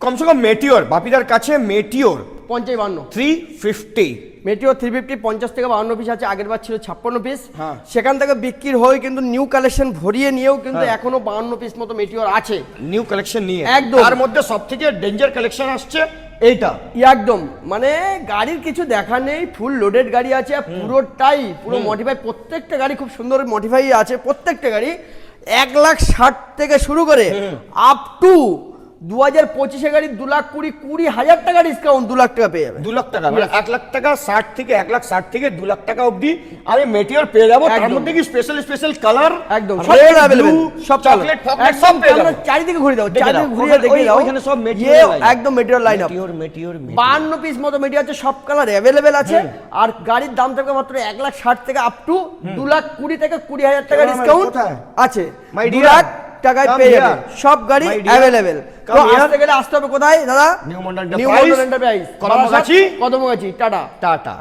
কমসে কম মেটিওর বাপিদার কাছে Meteor 55 350 Meteor 350 50 থেকে 52 পিস আছে, আগের বার ছিল 56 পিস। হ্যাঁ। সেখান থেকে বিক্রি হয়ে কিন্তু নিউ কালেকশন ভরিয়ে নিয়েও কিন্তু এখনো 52 পিস মতো মেটিওর আছে নিউ কালেকশন নিয়ে একদম। তার মধ্যে সবথেকে ডেঞ্জার কালেকশন আসছে এইটা একদম, মানে গাড়ির কিছু দেখা নেই, ফুল লোডেড গাড়ি আছে, পুরোটাই পুরো মডিফাই, প্রত্যেকটা গাড়ি খুব সুন্দর মডিফাই আছে, প্রত্যেকটা গাড়ি 1,60,000 থেকে শুরু করে আপ টু 2025 গাড়ি 2,20,000 টাকা ডিসকাউন্ট, 2 লাখ টাকা পেয়ে যাবে। 2 লাখ টাকা মানে 1 লাখ টাকা 60 থেকে 1,60,000 থেকে 2 লাখ টাকা অবধি আমি মেটিওর পেয়ে যাবো। তার একদম। মধ্যে কি স্পেশাল কালার একদম সব available, সব চকলেট color। ফকলেট সব পেয়ে যাবো। চারিদিকে ঘুরে দাও, দেখে চারিদিকে দাও, ঘুরিয়ে দেখে দাও, ওইখানে সব ইয়ে মেটিওর লাইন একদম Meteor line up. Meteor 52 piece মতো মেটিওর আছে, সব কালার অ্যাভেলেবেল আছে। আর গাড়ির দাম থাকবে মাত্র 1,60,000 থেকে আপ টু 2,20,000 থেকে 20,000 টাকা কেমন ডিসকাউন্ট কোথায়? আছে। My 2 dear, লাখ টাকায় come পেয়ে here. যাবে, সব গাড়ি My dear, অ্যাভেলেবেল। তো come here. আসতে গেলে আসতে হবে কোথায় দাদা? New Mondal new Mondal enterprise, Kadamgachhi Kadamgachhi, tata. Tata.